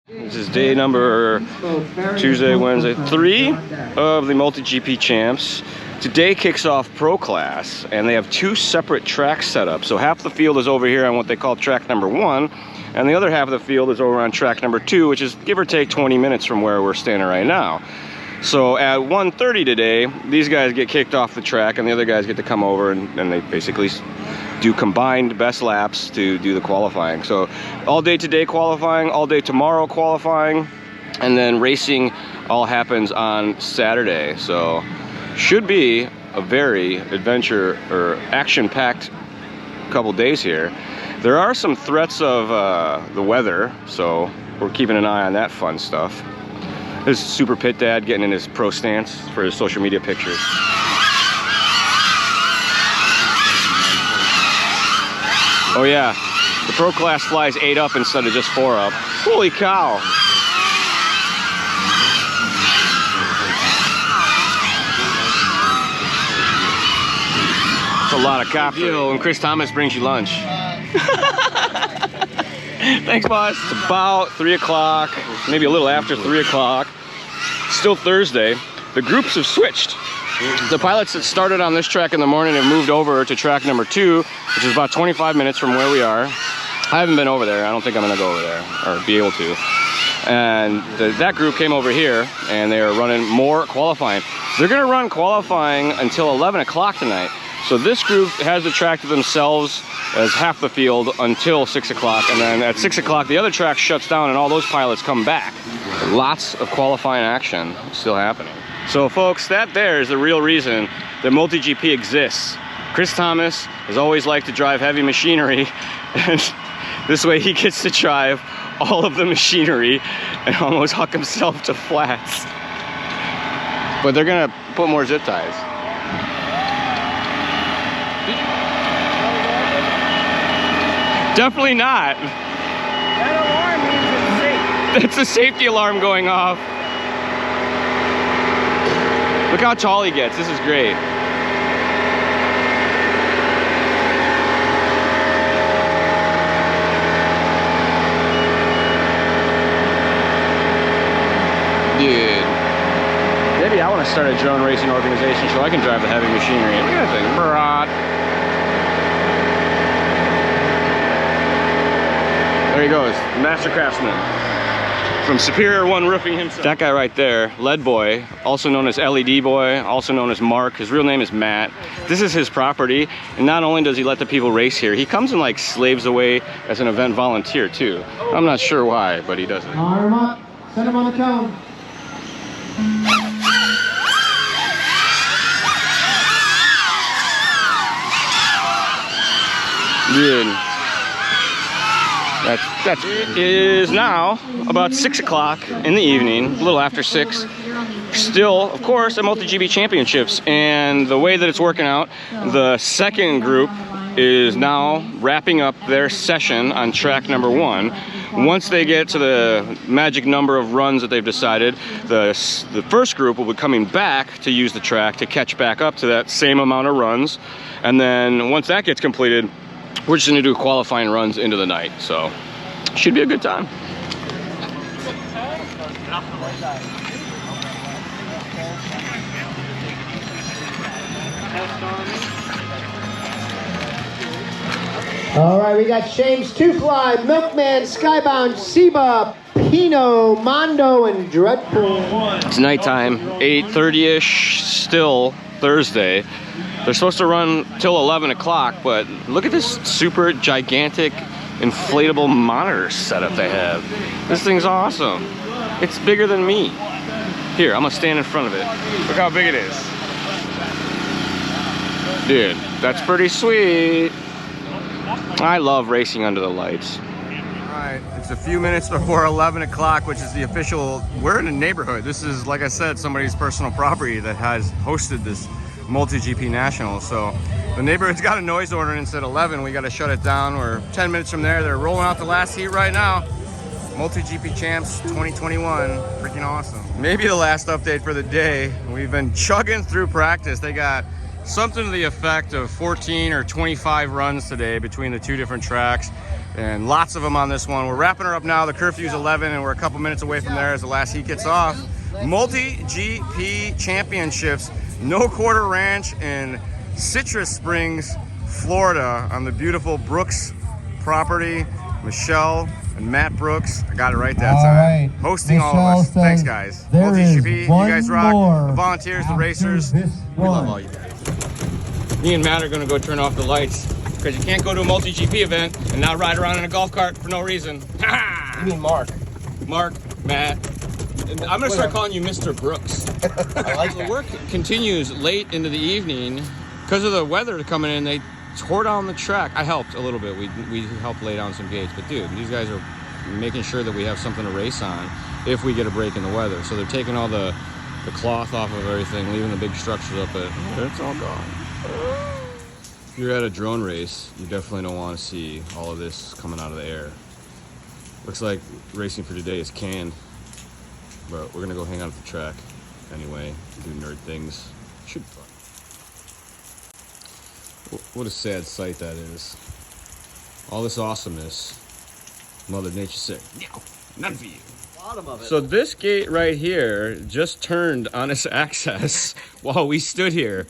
This is day number Tuesday, Wednesday, 3 of the MultiGP Champs. Today kicks off Pro Class, and they have 2 separate tracks set up. So half the field is over here on what they call track number 1, and the other half of the field is over on track number 2, which is give or take 20 minutes from where we're standing right now. So at 1:30 today, these guys get kicked off the track, and the other guys get to come over, and they basically do combined best laps to do the qualifying. So all day today qualifying, all day tomorrow qualifying, and then racing all happens on Saturday. So should be a very adventure or action-packed couple days here. There are some threats of the weather, so we're keeping an eye on that fun stuff. This is Super Pit Dad getting in his pro stance for his social media pictures. Oh yeah, the Pro Class flies 8 up instead of just 4 up. Holy cow! It's a lot of copper. And Chris Thomas brings you lunch. Thanks, boss. It's about 3 o'clock, maybe a little after 3 o'clock. Still Thursday. The groups have switched. The pilots that started on this track in the morning have moved over to track number 2, which is about 25 minutes from where we are. I haven't been over there. I don't think I'm gonna go over there or be able to. And that group came over here and they are running more qualifying. They're gonna run qualifying until 11 o'clock tonight. So this group has the track to themselves as half the field until 6 o'clock. And then at 6 o'clock, the other track shuts down and all those pilots come back. Lots of qualifying action still happening. So folks, that there is the real reason that MultiGP exists. Chris Thomas has always liked to drive heavy machinery, and this way he gets to drive all of the machinery and almost huck himself to flats. But they're gonna put more zip ties. Definitely not. That alarm means it's safe. That's a safety alarm going off. Look how tall he gets. This is great. Dude. Maybe I want to start a drone racing organization so I can drive the heavy machinery. Look at that thing. Brrrr. There he goes. Master Craftsman. From Superior One Roofing himself. That guy right there, Lead Boy, also known as LED Boy, also known as Mark. His real name is Matt. This is his property, and not only does he let the people race here, he comes and like slaves away as an event volunteer too. I'm not sure why, but he does it. Arm up. Send him on the cone. Dude. It is now about 6 o'clock in the evening, a little after 6. Still, of course, at MultiGP Championships, and the way that it's working out, the second group is now wrapping up their session on track number 1. Once they get to the magic number of runs that they've decided, the first group will be coming back to use the track to catch back up to that same amount of runs. And then once that gets completed, we're just gonna do qualifying runs into the night, so should be a good time. All right, we got James Two Fly, Milkman, Skybound, Seba, Pino, Mondo, and Dreadful. It's nighttime, 8:30-ish, still Thursday. They're supposed to run till 11 o'clock, but look at this super gigantic inflatable monitor setup they have. This thing's awesome. It's bigger than me. Here, I'm gonna stand in front of it. Look how big it is. Dude, that's pretty sweet. I love racing under the lights. All right, it's a few minutes before 11 o'clock, which is the official, we're in a neighborhood. This is, like I said, somebody's personal property that has hosted this MultiGP National. So the neighborhood's got a noise ordinance at 11. We got to shut it down. We're 10 minutes from there. They're rolling out the last heat right now. MultiGP Champs 2021, freaking awesome. Maybe the last update for the day. We've been chugging through practice. They got something to the effect of 14 or 25 runs today between the two different tracks, and lots of them on this one. We're wrapping her up now. The curfew's 11, and we're a couple minutes away from there as the last heat gets off. MultiGP Championships, No Quarter Ranch in Citrus Springs, Florida, on the beautiful Brooks property. Michelle and Matt Brooks, I got it right that time. Right. Hosting Michelle all of us. says Thanks, guys. there MultiGP, is you guys rock. more The volunteers, the racers, we love all you guys. Me and Matt are gonna go turn off the lights because you can't go to a MultiGP event and not ride around in a golf cart for no reason. You mean Mark? Mark, Matt. And I'm gonna start calling you Mr. Brooks. I like The that. work continues late into the evening because of the weather coming in. They tore down the track. I helped a little bit. We helped lay down some gates, but dude, these guys are making sure that we have something to race on if we get a break in the weather. So they're taking all the cloth off of everything, leaving the big structures up, but it's all gone. If you're at a drone race, you definitely don't want to see all of this coming out of the air. Looks like racing for today is canned, but we're gonna go hang out at the track anyway, do nerd things. Should be fun. What a sad sight that is. All this awesomeness. Mother Nature said, no, none for you. Bottom of it. So this gate right here just turned on its axis while we stood here.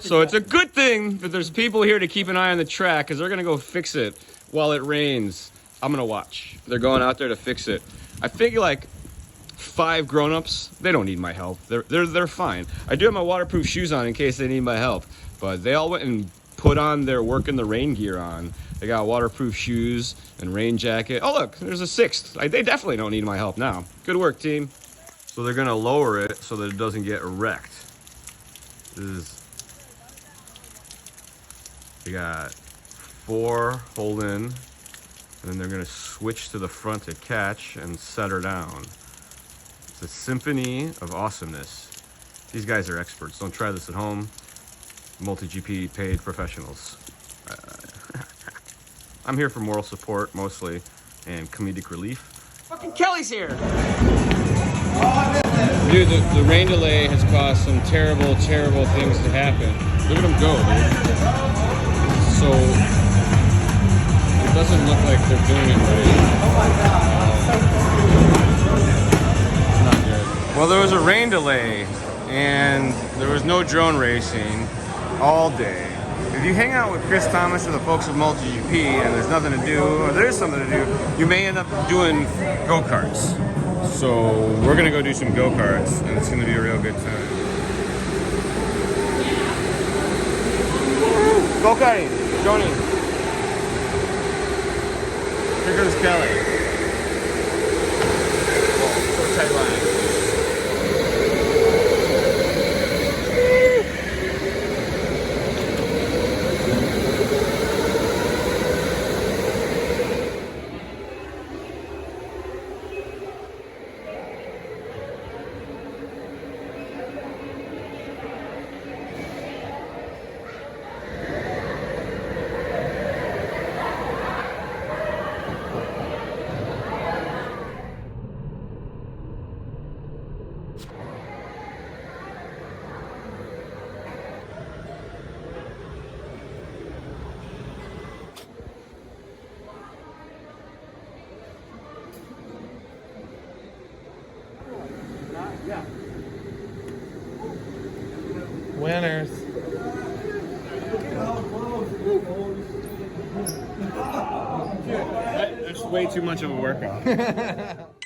So it's a good thing that there's people here to keep an eye on the track, because they're gonna go fix it while it rains. I'm gonna watch. They're going out there to fix it. I think like 5 grown-ups, they don't need my help. They're fine. I do have my waterproof shoes on in case they need my help, but they all went and put on their work in the rain gear on. They got waterproof shoes and rain jacket. Oh look, there's a 6th. They definitely don't need my help now. Good work, team. So they're gonna lower it so that it doesn't get wrecked. They got 4 hold in, and then they're gonna switch to the front to catch and set her down. It's a symphony of awesomeness. These guys are experts. Don't try this at home. MultiGP paid professionals. I'm here for moral support mostly and comedic relief. Fucking Kelly's here! Dude, the rain delay has caused some terrible, terrible things to happen. Look at them go, dude. So, it doesn't look like they're doing it right. It's not good. Well, there was a rain delay and there was no drone racing all day. If you hang out with Chris Thomas or the folks of MultiGP and there's nothing to do, or there's something to do, you may end up doing go-karts. So we're gonna go do some go-karts, and it's gonna be a real good time. Go-karting, Joni. Here goes Kelly. Whoa, so tight line. Yeah. Winners. That's way too much of a workout.